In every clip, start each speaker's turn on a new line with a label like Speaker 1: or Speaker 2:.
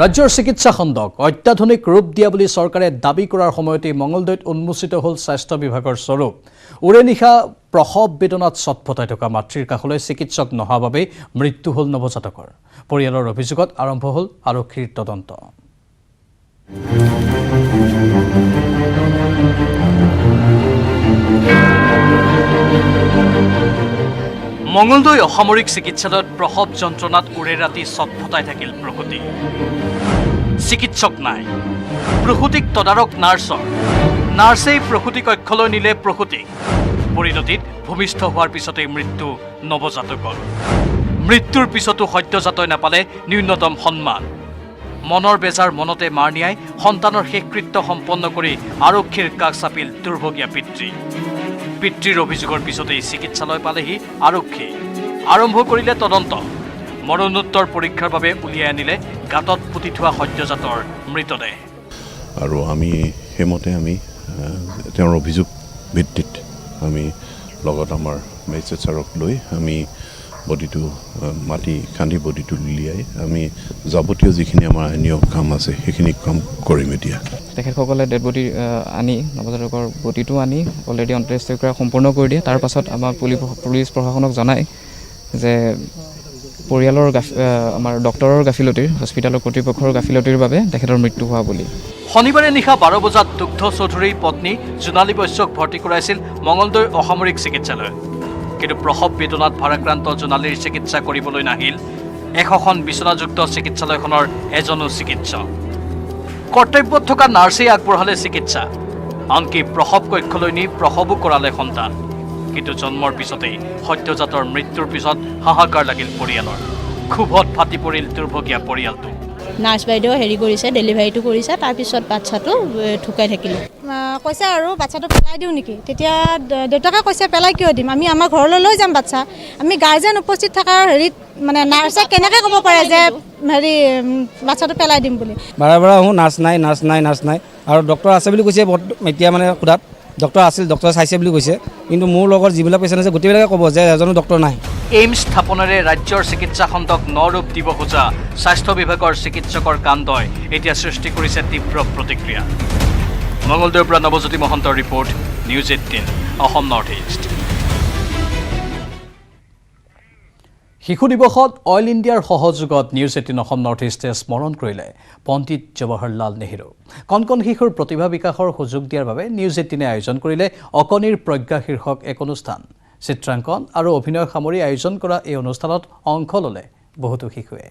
Speaker 1: ৰাজ্যৰ চিকিৎসা খণ্ডক অত্যাধুনিক ৰূপ দিয়া বুলি চৰকাৰে দাবী কৰাৰ সময়তে মঙলদৈত উন্মোচিত হ'ল স্বাস্থ্য বিভাগৰ স্বৰূপ। উৰে নিশা প্ৰসৱ বেদনাত ছটফটাই থকা মাতৃৰ কাষলৈ চিকিৎসক নহা বাবে মৃত্যু হ'ল নৱজাতকৰ। পৰিয়ালৰ অভিযোগত আৰম্ভ হ'ল আৰক্ষীৰ তদন্ত। মঙলদৈ অসামৰিক চিকিৎসালয়ত প্ৰসৱ যন্ত্ৰণাত উৰে ৰাতি ছটফটাই থাকিল প্ৰসূতি। চিকিৎসক নাই, প্ৰসূতিক তদাৰক নাৰ্ছেই প্ৰসূতি কক্ষলৈ নিলে প্ৰসূতিক। পৰিণতিত ভূমিষ্ঠ হোৱাৰ পিছতেই মৃত্যু নৱজাতকৰ। মৃত্যুৰ পিছতো সদ্যজাতই নাপালে ন্যূনতম সন্মান। মনৰ বেজাৰ মনতে মাৰ নিয়াই সন্তানৰ শেষকৃত্য সম্পন্ন কৰি আৰক্ষীৰ কাষ চাপিল দুৰ্ভগীয়া পিতৃ। পিতৃৰ অভিযোগৰ পিছতেই চিকিৎসালয় পালেহি আৰক্ষী। আৰম্ভ কৰিলে তদন্ত। মৰণোত্তৰ পৰীক্ষাৰ বাবে উলিয়াই আনিলে গাঁতত পুতি থোৱা সদ্যজাতৰ মৃতদেহ।
Speaker 2: আৰু আমি সেইমতে তেওঁৰ অভিযোগ ভিত্তিত আমি লগত আমাৰ মেজিষ্ট্ৰেট ছাৰক লৈ আমি বডিটো মাটি খান্দি বডিটো উলিয়াই আমি যাৱতীয় যিখিনি আমাৰ আইনীয় কাম আছে সেইখিনি কাম কৰিম। এতিয়া
Speaker 3: তেখেতসকলে ডেড বডি আনি নৱজাতকৰ বডিটো আনি অলৰেডি অন্ত্যেষ্টিক্ৰিয়া সম্পূৰ্ণ কৰি দিয়ে। তাৰ পাছত আমাৰ পুলিচ প্ৰশাসনক জনায় যে পৰিয়ালৰ আমাৰ ডক্টৰৰ গাফিলতিৰ হস্পিটেলৰ কৰ্তৃপক্ষৰ গাফিলতিৰ বাবে তেখেতৰ মৃত্যু হোৱা বুলি।
Speaker 1: শনিবাৰে নিশা 12 বজাত দুগ্ধ চৌধুৰীৰ পত্নী জোনালী বৈশ্যক ভৰ্তি কৰাইছিল মঙলদৈ অসামৰিক চিকিৎসালয়ত। কিন্তু প্ৰসৱ বেদনাত ভাৰাক্ৰান্ত জোনালীৰ চিকিৎসা কৰিবলৈ নাহিল এশখন বিচনাযুক্ত চিকিৎসালয়খনৰ এজনো চিকিৎসক। কৰ্তব্যত থকা নাৰ্ছেই আগবঢ়ালে চিকিৎসা। আনকি প্ৰসৱ কক্ষলৈ নি প্ৰসৱো কৰালে সন্তান। কিন্তু জন্মৰ পিছতেই সদ্যজাতৰ মৃত্যুৰ পিছত হাহাকাৰ লাগিল পৰিয়ালৰ। ক্ষোভত ফাটি পৰিল দুৰ্ভগীয়া পৰিয়ালটো।
Speaker 4: নাৰ্ছ বাইদেউ কৰিছে, ডেলিভাৰীটো কৰিছে, তাৰপিছত বাচ্চাটো ঢুকাই থাকিলে।
Speaker 5: কৈছে আৰু বাচ্চাটো পেলাই দিওঁ নেকি? তেতিয়া দেউতাকে কৈছে পেলাই কিয় দিম, আমি আমাৰ ঘৰলৈ লৈ যাম বাচ্চা। আমি গাৰ্জেন উপস্থিত থকাৰ মানে নাৰ্ছে কেনেকৈ ক'ব পাৰে যে বাচ্চাটো পেলাই দিম বুলি।
Speaker 6: বাৰে বাৰে আহোঁ, নাৰ্ছ নাই আৰু ডক্টৰ আছে বুলি কৈছে। এতিয়া মানে সোধাত ডক্টৰ আছিল, ডক্টৰ চাইছে বুলি কৈছে। কিন্তু মোৰ লগত যিবিলাক পেচেণ্ট আছে গোটেইবিলাকে ক'ব যে এজনো ডক্টৰ নাই।
Speaker 1: এইমছ স্থাপনেৰে ৰাজ্যৰ চিকিৎসা খণ্ডক নৰূপ দিব খোজা স্বাস্থ্য বিভাগৰ চিকিৎসকৰ কাণ্ডই এতিয়া সৃষ্টি কৰিছে তীব্ৰ প্ৰতিক্ৰিয়া। মঙলদৈৰ পৰা নৱজ্যোতি মহন্তৰ report, news 18 Assam north east. শিশু দিৱসত অইল ইণ্ডিয়াৰ সহযোগত নিউজ 18 অসম নৰ্থ ইষ্টে স্মৰণ কৰিলে পণ্ডিত জৱাহৰলাল নেহৰু। কণ কণ শিশুৰ প্ৰতিভা বিকাশৰ সুযোগ দিয়াৰ বাবে নিউজ 18 আয়োজন কৰিলে অকণিৰ প্ৰজ্ঞা শীৰ্ষক এক অনুষ্ঠান। চিত্ৰাংকন আৰু অভিনয় সামৰি আয়োজন কৰা এই অনুষ্ঠানত অংশ ল'লে বহুতো শিশুৱে।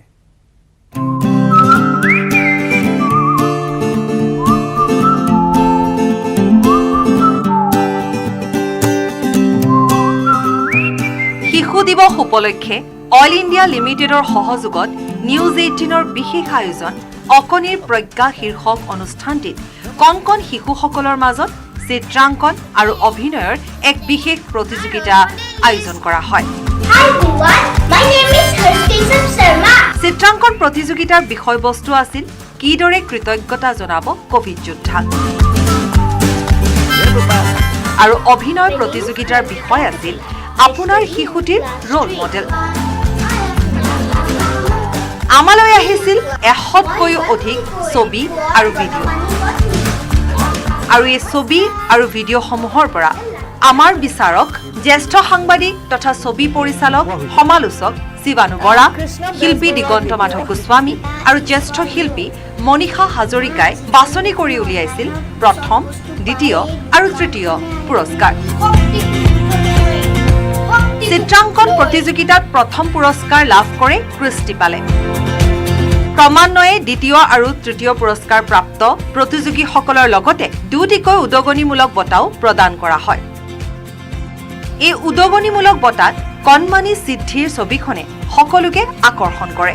Speaker 7: শিশু দিৱস উপলক্ষে অইল ইণ্ডিয়া লিমিটেডৰ সহযোগত নিউজ 18ৰ বিশেষ আয়োজন অকণিৰ প্ৰজ্ঞা শীৰ্ষক অনুষ্ঠানটিত কণ কণ শিশুসকলৰ মাজত চিত্ৰাংকন আৰু অভিনয়ৰ এক বিশেষ প্ৰতিযোগিতা আয়োজন কৰা হয়। চিত্ৰাংকন প্ৰতিযোগিতাৰ বিষয়বস্তু আছিল কিদৰে কৃতজ্ঞতা জনাব কোভিড যোদ্ধাক। আৰু অভিনয় প্ৰতিযোগিতাৰ বিষয় আছিল আপোনাৰ শিশুটিৰ ৰোল মডেল। আমালৈ আহিছিল 100তকৈও অধিক ছবি আৰু ভিডিঅ'। আৰু এই ছবি আৰু ভিডিঅ'সমূহৰ পৰা আমাৰ বিচাৰক জ্যেষ্ঠ সাংবাদিক তথা ছবি পৰিচালক সমালোচক শিৱানু বৰা, শিল্পী দিগন্ত মাধৱ গোস্বামী আৰু জ্যেষ্ঠ শিল্পী মনীষা হাজৰিকাই বাছনি কৰি উলিয়াইছিল প্ৰথম, দ্বিতীয় আৰু তৃতীয় পুৰস্কাৰ। চিত্ৰাংকন প্ৰতিযোগিতাত প্ৰথম পুৰস্কাৰ লাভ কৰে কৃষ্টি পালে। ক্ৰমান্বয়ে দ্বিতীয় আৰু তৃতীয় পুৰস্কাৰ প্ৰাপ্ত প্ৰতিযোগীসকলৰ লগতে দুটিকৈ উদগনিমূলক বঁটাও প্ৰদান কৰা হয়। এই উদগনিমূলক বঁটাত কণমানি সিদ্ধিৰ ছবিখনে সকলোকে আকৰ্ষণ কৰে।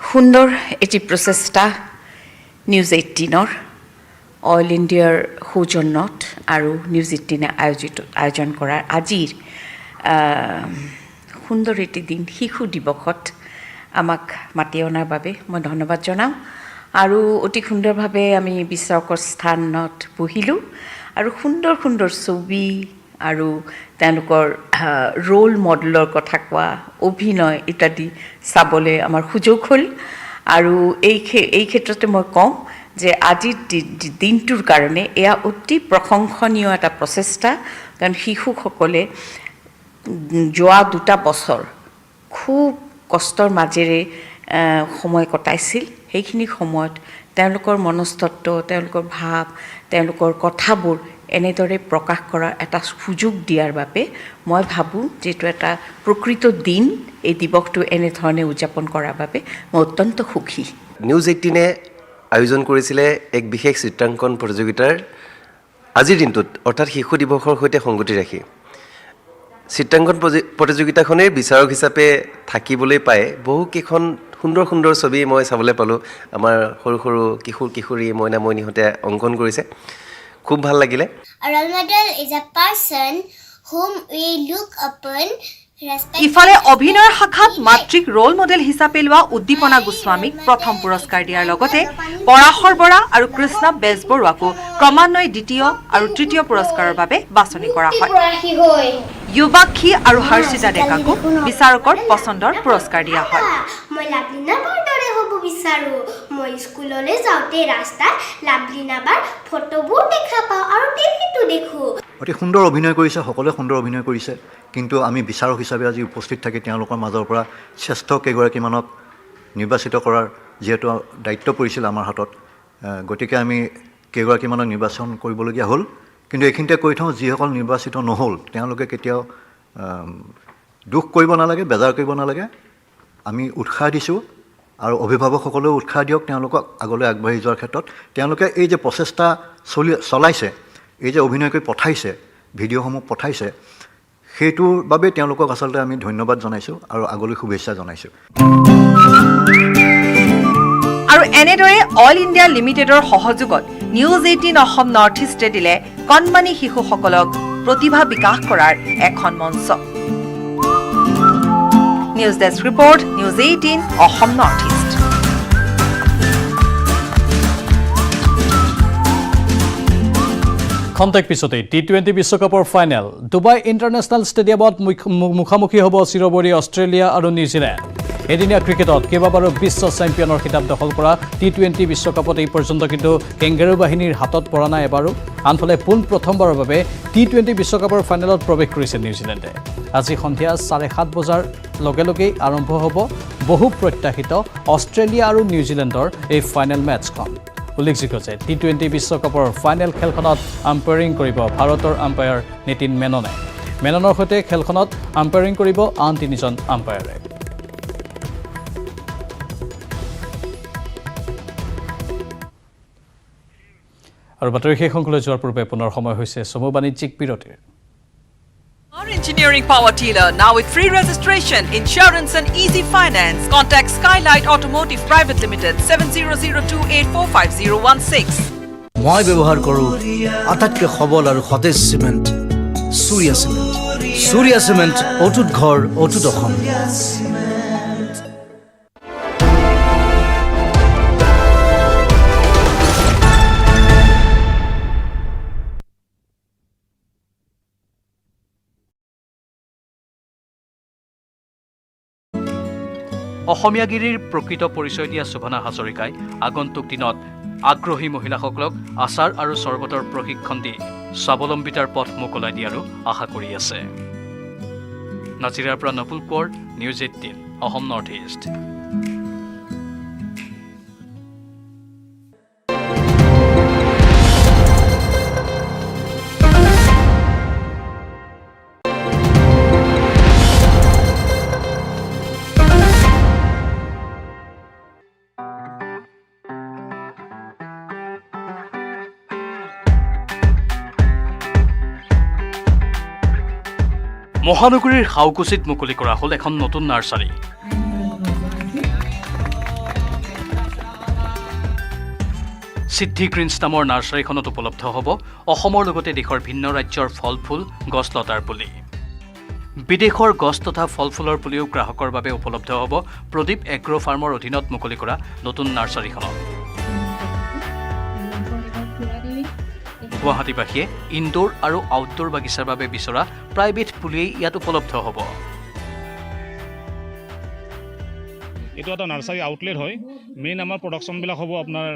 Speaker 8: সুন্দৰ এটি প্ৰচেষ্টা নিউজ 18ৰ অইল ইণ্ডিয়াৰ সৌজন্যত আৰু নিউজ 18 আয়োজন কৰাৰ আজিৰ সুন্দৰ এটি দিন শিশু দিৱসত আমাক মাতি অনাৰ বাবে মই ধন্যবাদ জনাওঁ। আৰু অতি সুন্দৰভাৱে আমি বিচাৰকৰ স্থানত বহিলোঁ আৰু সুন্দৰ সুন্দৰ ছবি আৰু তেওঁলোকৰ ৰোল মডেলৰ কথা কোৱা অভিনয় ইত্যাদি চাবলৈ আমাৰ সুযোগ হ'ল আৰু এই ক্ষেত্ৰতে মই কওঁ যে আজিৰ দিনটোৰ কাৰণে এয়া অতি প্ৰশংসনীয় এটা প্ৰচেষ্টা কাৰণ শিশুসকলে যোৱা 2 বছৰ খুব কষ্টৰ মাজেৰে সময় কটাইছিল সেইখিনি সময়ত তেওঁলোকৰ মনস্তত্ব তেওঁলোকৰ ভাৱ তেওঁলোকৰ কথাবোৰ এনেদৰে প্ৰকাশ কৰাৰ এটা সুযোগ দিয়াৰ বাবে মই ভাবোঁ যেটো এটা প্ৰকৃত দিন এই দিৱসটো এনেধৰণে উদযাপন কৰাৰ বাবে মই অত্যন্ত সুখী
Speaker 9: নিউজ 18-এ আয়োজন কৰিছিলে এক বিশেষ চিত্ৰাংকন প্ৰতিযোগিতাৰ আজিৰ দিনটোত অৰ্থাৎ শিশু দিৱসৰ সৈতে সংগতি ৰাখি চিত্ৰাংকন প্ৰতিযোগিতাখনে বিচাৰক হিচাপে থাকিবলৈ পায় বহুকেইখন সুন্দৰ সুন্দৰ ছবি মই চাবলৈ পালোঁ আমাৰ সৰু সৰু কিশোৰী মইনা মইনিহঁতে অংকন কৰিছে খুব ভাল লাগিলে
Speaker 10: A role model is a person whom we look upon, respect.
Speaker 7: ইফালে অভিনয়ৰ শাখাত মাতৃক ৰোল মডেল হিচাপে লোৱা উদ্দীপনা গোস্বামীক প্ৰথম পুৰস্কাৰ দিয়াৰ লগতে পৰাশৰ বৰা আৰু কৃষ্ণা বেজবৰুৱাকো ক্ৰমান্বয়ে দ্বিতীয় আৰু তৃতীয় পুৰস্কাৰৰ বাবে বাছনি কৰা হয় যুৱাক্ষী আৰু হৰ্ষিতা ডেকাকো বিচাৰকৰ পছন্দৰ পুৰস্কাৰ দিয়া হয়
Speaker 10: মই লাভলিনা বাৰ দৰে হ'ব বিচাৰো মই স্কুললৈ যাওঁতে ৰাস্তাত লাভলিনা বাৰ ফটোবোৰ দেখা পাওঁ আৰু টিভিটো দেখো
Speaker 11: অতি সুন্দৰ অভিনয় কৰিছে সকলোৱে সুন্দৰ অভিনয় কৰিছে কিন্তু আমি বিচাৰক হিচাপে আজি উপস্থিত থাকি তেওঁলোকৰ মাজৰ পৰা শ্ৰেষ্ঠ কেইগৰাকীমানক নিৰ্বাচিত কৰাৰ যেহেতু দায়িত্ব পৰিছিল আমাৰ হাতত গতিকে আমি কেইগৰাকীমানক নিৰ্বাচন কৰিবলগীয়া হ'ল কিন্তু এইখিনিতে কৈ থওঁ যিসকল নিৰ্বাচিত নহ'ল তেওঁলোকে কেতিয়াও দুখ কৰিব নালাগে বেজাৰ কৰিব নালাগে আমি উৎসাহ দিছোঁ আৰু অভিভাৱকসকলেও উৎসাহ দিয়ক তেওঁলোকক আগলৈ আগবাঢ়ি যোৱাৰ ক্ষেত্ৰত তেওঁলোকে এই যে প্ৰচেষ্টা চলাইছে এই যে অভিনয় কৰি পঠাইছে ভিডিঅ'সমূহ পঠাইছে সেইটোৰ বাবে তেওঁলোকক আচলতে আমি ধন্যবাদ জনাইছোঁ আৰু আগলৈ শুভেচ্ছা জনাইছোঁ
Speaker 7: আৰু এনেদৰে অল ইণ্ডিয়া লিমিটেডৰ সহযোগত নিউজ 18 অসম নৰ্থ ইষ্টে দিলে কণমানি শিশুসকলক প্ৰতিভা বিকাশ কৰাৰ এখন মঞ্চ news desk report news 18 Assam north east
Speaker 1: খন্তেক পিছতে টি20 বিশ্বকাপৰ ফাইনেল ডুবাই ইণ্টাৰনেশ্যনেল ষ্টেডিয়ামত মুখামুখি হ'ব চিৰবৰী অষ্ট্ৰেলিয়া আৰু নিউজিলেণ্ড এদিনীয়া ক্ৰিকেটত কেইবাবাৰো বিশ্ব চেম্পিয়নৰ খিতাপ দখল কৰা টি20 বিশ্বকাপত এই পৰ্যন্ত কিন্তু কেংগাৰু বাহিনীৰ হাতত পৰা নাই এবাৰো আনফালে প্ৰথমবাৰৰ বাবে টি20 বিশ্বকাপৰ ফাইনেলত প্ৰৱেশ কৰিছে নিউজিলেণ্ডে আজি সন্ধিয়া 7:30 বজাৰ লগে লগেই আৰম্ভ হ'ব বহু প্ৰত্যাশিত অষ্ট্ৰেলিয়া আৰু নিউজিলেণ্ডৰ এই ফাইনেল মেটছখন উল্লেখযোগ্য যে টি20 বিশ্বকাপৰ ফাইনেল খেলখনত আম্পায়াৰিং কৰিব ভাৰতৰ আম্পায়াৰ নীতিন মেননৰ সৈতে খেলখনত আম্পায়াৰিং কৰিব আন 3জন আম্পায়াৰে আৰু বাতৰি শেষ অংকলৈ যোৱাৰ পূৰ্বে পুনৰ সময় হৈছে চমু বাণিজ্যিক বিৰতিৰ
Speaker 7: Our engineering power dealer now with free registration, insurance and easy finance. Contact Skylight Automotive Private Limited 7002845016.
Speaker 6: মই ব্যৱহাৰ কৰোঁ আটাইতকৈ সবল আৰু সতেজ চিমেণ্ট সূৰ্যা চিমেণ্ট অটুট ঘৰ অটুট অসম
Speaker 1: অসমীয়াগিৰিৰ প্ৰকৃত পৰিচয় দিয়া শোভনা হাজৰিকাই আগন্তুক দিনত আগ্ৰহী মহিলাসকলক আচাৰ আৰু চৰবতৰ প্ৰশিক্ষণ দি স্বাৱলম্বিতাৰ পথ মোকলাই দিয়াৰো আশা কৰি আছে নাজিৰাৰ পৰা Napul Konwar news 18 Assam north east মহানগৰীৰ হাউকুচিত মুকলি কৰা হ'ল এখন নতুন নাৰ্চাৰী সিদ্ধি গ্ৰীণছ নামৰ নাৰ্চাৰীখনত উপলব্ধ হ'ব অসমৰ লগতে দেশৰ ভিন্ন ৰাজ্যৰ ফল ফুল গছ লতাৰ পুলি বিদেশৰ গছ তথা ফল ফুলৰ পুলিও গ্ৰাহকৰ বাবে উপলব্ধ হ'ব প্ৰদীপ এগ্ৰো ফাৰ্মৰ অধীনত মুকলি কৰা নতুন নাৰ্চাৰীখনত গুৱাহাটীবাসীয়ে ইনডোৰ আৰু আউটডোৰ বাগিচাৰ বাবে বিচৰা প্ৰায়বিধ পুলিয়েই ইয়াত উপলব্ধ হ'ব।
Speaker 12: এইটো এটা নাৰ্চাৰী আউটলেট হয়। মেইন আমাৰ প্ৰডাকশ্যনবিলাক হ'ব আপোনাৰ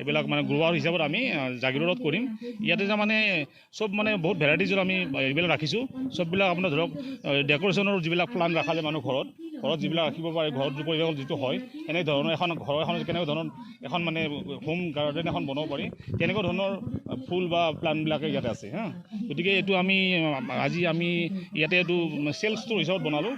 Speaker 12: এইবিলাক মানে গ্ৰোৱাৰ হিচাপত আমি জাগিৰোডত কৰিম। ইয়াতে যে মানে চব মানে বহুত ভেৰাইটিজৰ আমি এইবিলাক ৰাখিছোঁ। চববিলাক আপোনাৰ ধৰক ডেক'ৰেশ্যনৰ যিবিলাক প্লাণ্ট ৰখা যায় মানুহ ঘৰত যিবিলাক ৰাখিব পাৰে, ঘৰত পৰিৱেশত যিটো হয় এনে ধৰণৰ এখন ঘৰ এখন কেনেকুৱা ধৰণৰ এখন মানে হোম গাৰ্ডেন এখন বনাব পাৰি, তেনেকুৱা ধৰণৰ ফুল বা প্লাণ্টবিলাকে ইয়াতে আছে হা। গতিকে এইটো আজি আমি ইয়াতে এইটো চেল ষ্ট'ৰ হিচাপত বনালোঁ।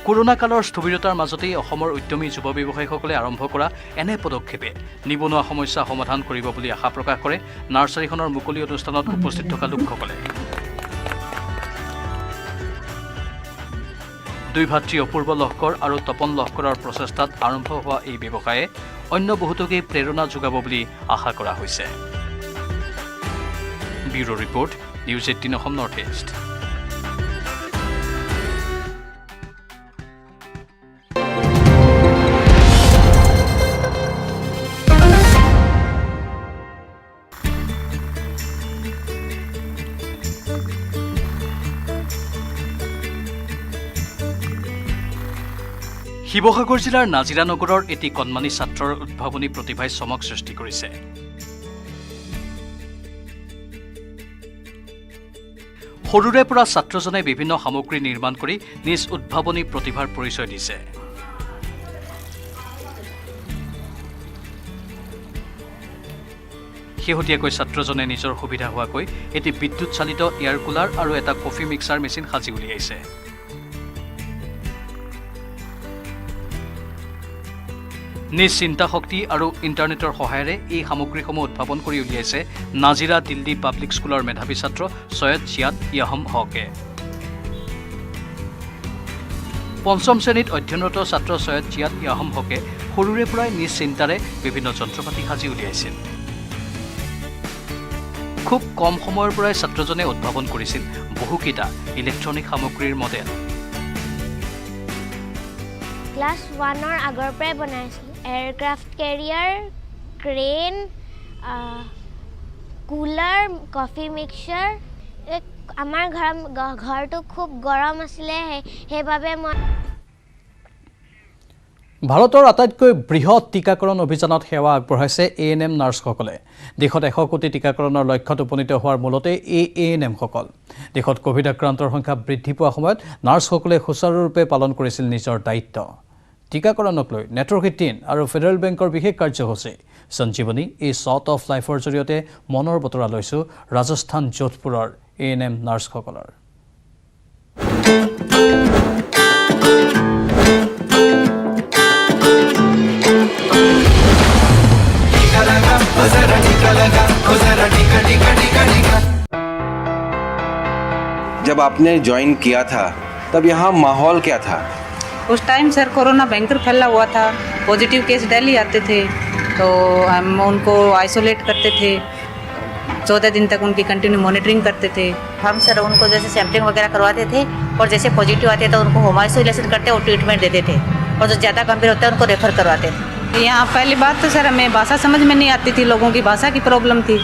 Speaker 1: কৰোনা কালৰ স্থবিৰতাৰ মাজতেই অসমৰ উদ্যমী যুৱ ব্যৱসায়ীসকলে আৰম্ভ কৰা এনে পদক্ষেপে নিবনুৱা সমস্যা সমাধান কৰিব বুলি আশা প্ৰকাশ কৰে নাৰ্চাৰীখনৰ মুকলি অনুষ্ঠানত উপস্থিত থকা লোকসকলে। দুই ভাতৃ অপূৰ্ব লহকৰ আৰু তপন লহকৰৰ প্ৰচেষ্টাত আৰম্ভ হোৱা এই ব্যৱসায়ে অন্য বহুতোকেই প্ৰেৰণা যোগাব বুলি আশা কৰা হৈছে। Bureau report, news 18 Assam north east. Sivasagar জিলাৰ নাজিৰা নগৰৰ এটি কণমানি ছাত্ৰৰ উদ্ভাৱনী প্ৰতিভাই চমক সৃষ্টি কৰিছে। সৰুৰে পৰা ছাত্ৰজনে বিভিন্ন সামগ্ৰী নিৰ্মাণ কৰি নিজ উদ্ভাৱনী প্ৰতিভাৰ পৰিচয় দিছে। শেহতীয়াকৈ ছাত্ৰজনে নিজৰ সুবিধা হোৱাকৈ এটি বিদ্যুৎ চালিত এয়াৰ কুলাৰ আৰু এটা কফি মিক্সাৰ মেচিন সাজি উলিয়াইছে। নিজ চিন্তা শক্তি আৰু ইণ্টাৰনেটৰ সহায়েৰে এই সামগ্ৰীসমূহ উদ্ভাৱন কৰি উলিয়াইছে নাজিৰা দিল্লী পাব্লিক স্কুলৰ মেধাৱী ছাত্ৰ ছৈয়দ জিয়াদ ইয়াহম হকে। পঞ্চম শ্ৰেণীত অধ্যয়নৰত ছাত্ৰ ছৈয়দ জিয়াদ ইয়াহম হকে সৰুৰে পৰাই নিজ চিন্তাৰে বিভিন্ন যন্ত্ৰপাতি সাজি উলিয়াইছিল। খুব কম সময়ৰ পৰাই ছাত্ৰজনে উদ্ভাৱন কৰিছিল বহুকেইটা ইলেক্ট্ৰনিক সামগ্ৰীৰ মডেল।
Speaker 10: ক্লাছ 1ৰ আগৰ পৰাই বনাইছিলোঁ। Aircraft career, crane, cooler, coffee mixer. আমাৰ ঘৰটো খুব গৰম আছিলে, সেইবাবে মই
Speaker 1: ভাৰতৰ আটাইতকৈ বৃহৎ টীকাকৰণ অভিযানত সেৱা আগবঢ়াইছে ANM নাৰ্ছসকলে। দেশত 100 কোটি টীকাকৰণৰ লক্ষ্যত উপনীত হোৱাৰ মূলতে এই ANMসকল। দেশত কোভিড আক্ৰান্তৰ সংখ্যা বৃদ্ধি পোৱা সময়ত নাৰ্ছসকলে সুচাৰুৰূপে পালন কৰিছিল নিজৰ দায়িত্ব। টীকাকৰণক লৈ নেটৱৰ্ক 18 আৰু ফেডাৰেল বেংকৰ বিশেষ কাৰ্যসূচী সঞ্জীৱনী এই শ্বট অফ লাইফৰ জৰিয়তে মনৰ বতৰা লৈছোঁ ৰাজস্থান যোধপুৰৰ ANM নাৰ্ছসকলৰ।
Speaker 13: जब आपने ज्वाइन किया था तब यहाँ माहौल क्या था?
Speaker 14: उस टाइम सर कोरोना भयंकर फैला हुआ था। पॉजिटिव केस डेली आते थे तो हम उनको आइसोलेट करते थे। 14 दिन तक उनकी कंटिन्यू मॉनिटरिंग करते थे।
Speaker 15: हम सर उनको जैसे सैम्पलिंग वगैरह करवाते थे और जैसे पॉजिटिव आते तो उनको होम आइसोलेशन करते और ट्रीटमेंट देते थे और जो ज़्यादा गंभीर होता है उनको रेफर करवाते थे।
Speaker 14: यहाँ पहली बात तो सर हमें भाषा समझ में नहीं आती थी, लोगों की भाषा की प्रॉब्लम थी।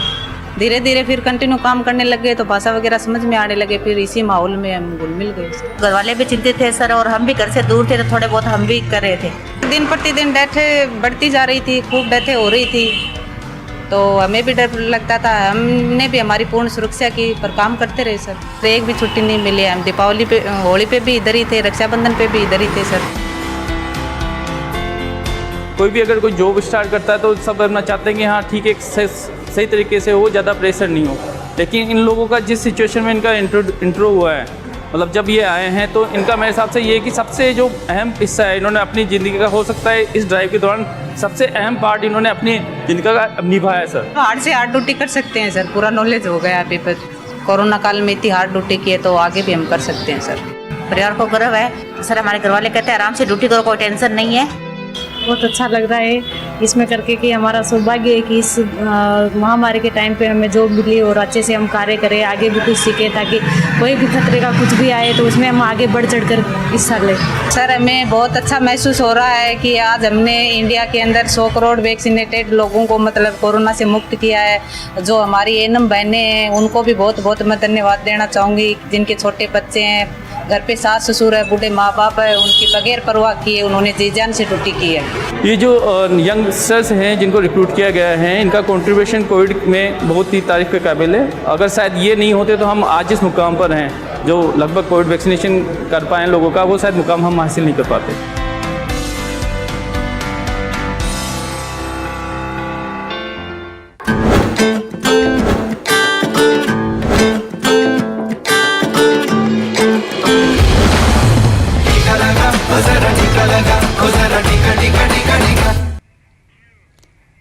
Speaker 14: धीरे धीरे फिर कंटिन्यू काम करने लग गए तो भाषा वगैरह समझ में आने लगे। फिर इसी माहौल में हम घुल मिल गए।
Speaker 15: घर वाले भी चिंतित थे सर और हम भी घर से दूर थे तो थोड़े बहुत हम भी कर रहे थे।
Speaker 14: दिन प्रतिदिन डेथें बढ़ती जा रही थी, खूब डेथें हो रही थी तो हमें भी डर लगता था। हमने भी हमारी पूर्ण सुरक्षा की पर काम करते रहे सर। एक भी छुट्टी नहीं मिली। हम दीपावली पे, होली पे भी इधर ही थे, रक्षाबंधन पे भी इधर ही थे सर।
Speaker 16: कोई भी अगर कोई जॉब स्टार्ट करता है तो सब अपना चाहते हैं कि हाँ ठीक है सही तरीके से हो, ज़्यादा प्रेशर नहीं हो। लेकिन इन लोगों का जिस सिचुएशन में इनका इंट्रो हुआ है, मतलब जब ये आए हैं तो इनका मेरे हिसाब से ये कि सबसे जो अहम हिस्सा है इन्होंने अपनी ज़िंदगी का हो सकता है इस ड्राइव के दौरान सबसे अहम पार्ट इन्होंने अपनी ज़िंदगी का निभाया सर।
Speaker 14: हार्ड से हार्ड ड्यूटी कर सकते हैं सर, पूरा नॉलेज हो गया अभी पर। कोरोना काल में इतनी हार्ड ड्यूटी की है तो आगे भी हम कर सकते हैं सर।
Speaker 15: परिवार को गर्व है सर। हमारे घर वाले कहते हैं आराम से ड्यूटी करो, कोई टेंशन नहीं है।
Speaker 14: बहुत अच्छा लग रहा है इसमें करके कि हमारा सौभाग्य है कि इस महामारी के टाइम पे हमें जॉब मिली और अच्छे से हम कार्य करें, आगे भी कुछ सीखें ताकि कोई भी खतरे का कुछ भी आए तो उसमें हम आगे बढ़ चढ़ कर हिस्सा लें। सर हमें बहुत अच्छा महसूस हो रहा है कि आज हमने इंडिया के अंदर 100 करोड़ वैक्सीनेटेड लोगों को मतलब कोरोना से मुक्त किया है। जो हमारी एनम बहनें हैं उनको भी बहुत बहुत मैं धन्यवाद देना चाहूँगी, जिनके छोटे बच्चे हैं, घर पे सास ससुर है, बूढ़े माँ बाप है, उनकी बगैर परवाह किए उन्होंने जी जान से ड्यूटी की है।
Speaker 16: ये जो यंगस्टर्स हैं जिनको रिक्रूट किया गया है, इनका कंट्रीब्यूशन कोविड में बहुत ही तारीफ के काबिल है। अगर शायद ये नहीं होते तो हम आज जिस मुकाम पर हैं, जो लगभग कोविड वैक्सीनेशन कर पाए लोगों का, वो शायद मुकाम हम हासिल नहीं कर पाते।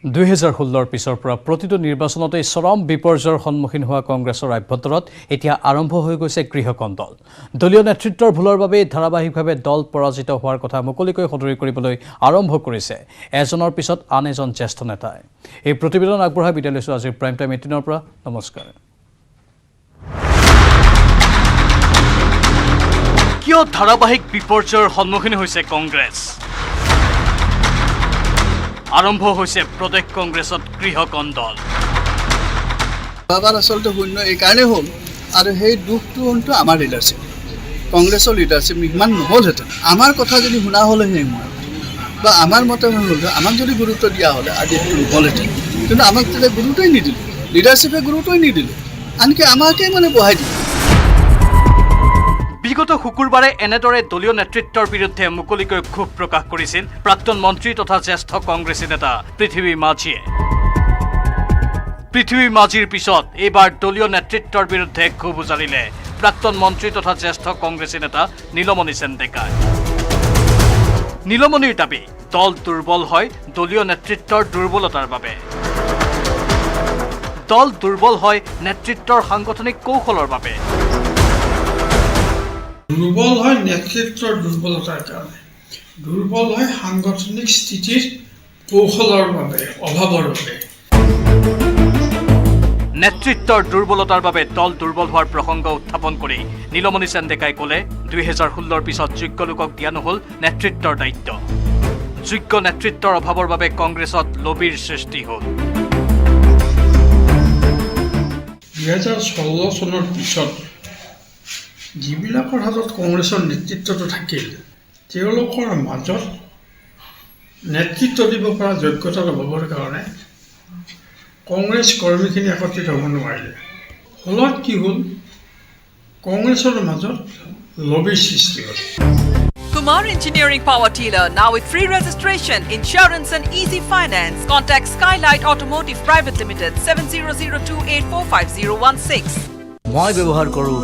Speaker 1: 2016 পিছৰ পৰা প্ৰতিটো নিৰ্বাচনতে চৰম বিপৰ্যয়ৰ সন্মুখীন হোৱা কংগ্ৰেছৰ অভ্যন্তৰত এতিয়া আৰম্ভ হৈ গৈছে গৃহকন্দল। দলীয় নেতৃত্বৰ ভুলৰ বাবে ধাৰাবাহিকভাৱে দল পৰাজিত হোৱাৰ কথা মুকলিকৈ সদৰি কৰিবলৈ আৰম্ভ কৰিছে এজনৰ পিছত আন এজন জ্যেষ্ঠ নেতাই। এই প্ৰতিবেদন আগবঢ়াই বিদায় লৈছোঁ আজিৰ প্ৰাইম টাইম 18ৰ পৰা। নমস্কাৰ। কিয় ধাৰাবাহিক বিপৰ্যয়ৰ সন্মুখীন হৈছে কংগ্ৰেছ? আৰম্ভ হৈছে প্ৰদেশ কংগ্ৰেছত গৃহকন্দল।
Speaker 17: বাবাৰ আচলতে শূন্য এইকাৰণে হ'ল আৰু সেই দুখটো হ'লতো আমাৰ লিডাৰশ্বিপ, কংগ্ৰেছৰ লিডাৰশ্বিপ ইমান নহ'লহেঁতেন। আমাৰ কথা যদি শুনা হ'লেহে বা আমাৰ মতে হ'ল আমাক যদি গুৰুত্ব দিয়া হ'লে আজি সেইটো নহ'লহেঁতেন, কিন্তু আমাক তেতিয়া গুৰুত্বই নিদিলোঁ, লিডাৰশ্বিপে গুৰুত্বই নিদিলোঁ, আনকি আমাকে বহাই দিলে।
Speaker 1: বিগত শুকুৰবাৰে এনেদৰে দলীয় নেতৃত্বৰ বিৰুদ্ধে মুকলিকৈ ক্ষোভ প্ৰকাশ কৰিছিল প্ৰাক্তন মন্ত্ৰী তথা জ্যেষ্ঠ কংগ্ৰেছী নেতা পৃথিৱী মাঝিয়ে। পৃথিৱী মাঝিৰ পিছত এইবাৰ দলীয় নেতৃত্বৰ বিৰুদ্ধে ক্ষোভ উজাৰিলে প্ৰাক্তন মন্ত্ৰী তথা জ্যেষ্ঠ কংগ্ৰেছী নেতা নীলমণি সেন ডেকাই। নীলমণিৰ দাবী, দল দুৰ্বল হয় দলীয় নেতৃত্বৰ দুৰ্বলতাৰ বাবে। দল দুৰ্বল হয় নেতৃত্বৰ সাংগঠনিক কৌশলৰ বাবে।
Speaker 18: দুৰ্বল হয় নেতৃত্বৰ দুৰ্বলতাৰ কাৰণে, দুৰ্বল হয় সাংগঠনিক স্থিতিৰ কৌশলৰ বাবে, অভাৱৰ বাবে।
Speaker 1: নেতৃত্বৰ দুৰ্বলতাৰ বাবে দল দুৰ্বল হোৱাৰ প্ৰসংগ উত্থাপন কৰি নীলমণি সেন ডেকাই ক'লে 2016ৰ পিছত যোগ্য লোকক দিয়া নহ'ল নেতৃত্বৰ দায়িত্ব। যোগ্য নেতৃত্বৰ অভাৱৰ বাবে কংগ্ৰেছত লবিৰ সৃষ্টি হ'ল।
Speaker 18: 2016 চনৰ পিছত যিবিলাকৰ হাতত কংগ্ৰেছৰ নেতৃত্বটো থাকিল, তেওঁলোকৰ মাজত নেতৃত্ব দিব পৰা যোগ্যতা ল'বৰ কাৰণে কংগ্ৰেছ কৰ্মীখিনি একত্ৰিত হ'ব নোৱাৰিলে। ফলত কি হ'ল, কংগ্ৰেছৰ মাজত লবিৰ সৃষ্টি হ'ল।
Speaker 7: Kumar Engineering Power Dealer, now with free registration, insurance and easy finance. Contact Skylight Automotive Private Limited 7002845016.
Speaker 6: মই ব্যৱহাৰ কৰোঁ